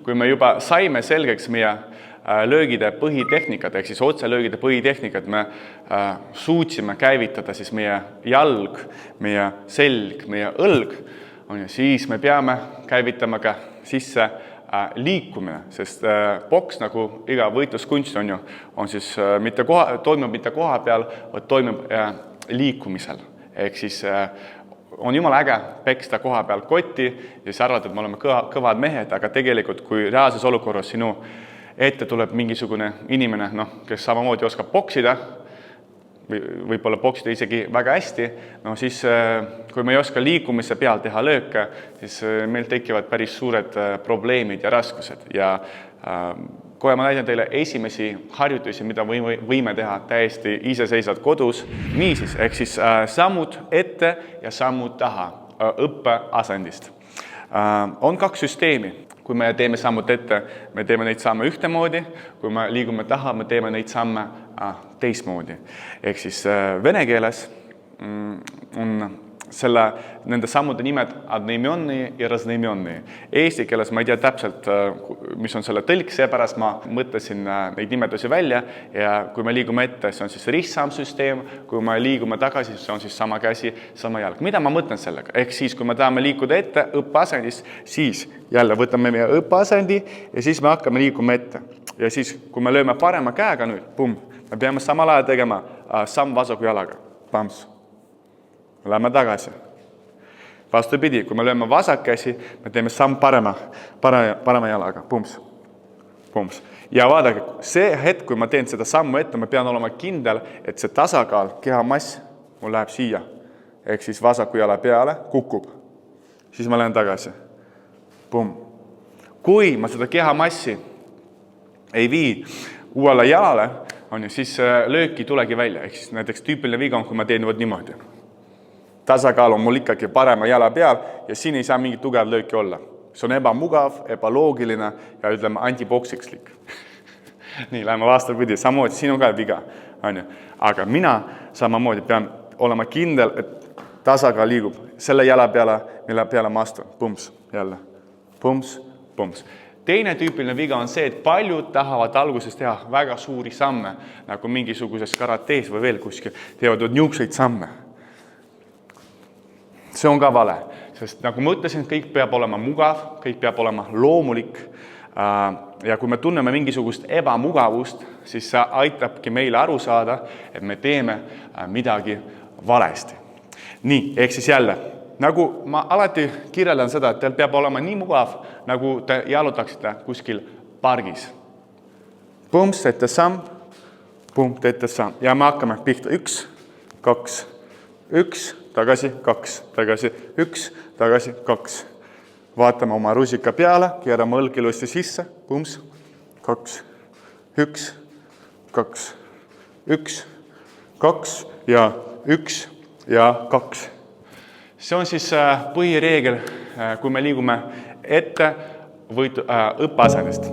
kui me juba saime selgeks meie löögide põhitehnikad, ehk siis otselöögide põhitehnikad, me suutsime käivitada siis meie jalg, meie selg, meie õlg, siis me peame käivitama ka sisse liikumine, sest boks nagu iga võitluskunst on siis toimub mitte koha peal, vaid toimub liikumisel. Ehk siis on jumala äge peksta koha peal kotti ja siis arvata, et me oleme kõvad mehed, aga tegelikult, kui reaalses olukorras sinu ette tuleb mingisugune inimene, kes samamoodi oskab boksida, võib-olla boksida isegi väga hästi, siis kui me ei oska liikumise peal teha lööke, siis meil tekivad päris suured probleemid ja raskused. Ja kohe ma näitan teile esimesi harjutusi, mida võime teha täiesti iseseisvad kodus. Niisiis, ehk siis sammud ette ja sammud taha õppeasendist. On 2 süsteemi. Kui me teeme sammud ette, me teeme neid samme ühtemoodi, kui me liigume taha, me teeme neid samme teistmoodi. Ehk siis vene keeles on nende sammude nimed одноименные ja разноименные. Eesti keeles ma ei tea täpselt, mis on selle tõlk, seepärast ma mõtlesin neid nimetusi välja ja kui me liigume ette, see on siis ristsammsüsteem, kui me liigume tagasi, see on siis sama käsi, sama jalg. Mida ma mõtlen sellega? Ehk siis, kui me tahame liikuda ette õppeasendist, siis jälle võtame meie õppeasendi ja siis me hakkame liikuma ette. Ja siis, kui me lööme parema käega nüüd, me peame samal ajal tegema samm vasaku jalaga. Pams. Lähme tagasi. Vastupidi, kui me lööme vasakkäsi, me teeme samm parema jalaga. Pumps. Pumps. Ja vaadake, see hetk, kui ma teen seda sammu ette, ma pean olema kindel, et see tasakaal, kehamass, mul läheb siia. Ehk siis vasaku jala peale, kukub. Siis ma lähen tagasi. Pum. Kui ma seda kehamassi ei vii uuele jalale, siis lööki tulegi välja. Ehk siis näiteks tüüpiline viga on, kui ma teen niimoodi. Tasakaal on mul ikkagi parema jala peal ja siin ei saa mingi tugev lööki olla. See on ebamugav, ebaloogiline ja ütleme antiboksikslik. Nii, läheme vastupidi. Samamoodi, siin on ka viga. Aga mina samamoodi pean olema kindel, et tasakaal liigub selle jala peale, mille peale ma astun. Pumps, jälle. Pumps, pumps. Teine tüüpiline viga on see, et paljud tahavad alguses teha väga suuri samme, nagu mingisuguses karatees või veel kuskil, teevad niisuguseid samme. See on ka vale, sest nagu ma ütlesin, kõik peab olema mugav, kõik peab olema loomulik ja kui me tunneme mingisugust ebamugavust, siis see aitabki meile aru saada, et me teeme midagi valesti. Nii, ehk siis jälle, nagu ma alati kirjeldan seda, et teil peab olema nii mugav, nagu te jalutaksite kuskil pargis. Pumps, ette samm, pump, ette samm ja me hakkame pihta 1, 2, 1, tagasi, 2, tagasi, 1, tagasi, 2. Vaatame oma rusika peale, keerame õlg ilusti sisse, pumps, 2, 1, 2, 1, 2 ja 1 ja 2. See on siis põhireegel, kui me liigume ette õppeasendist.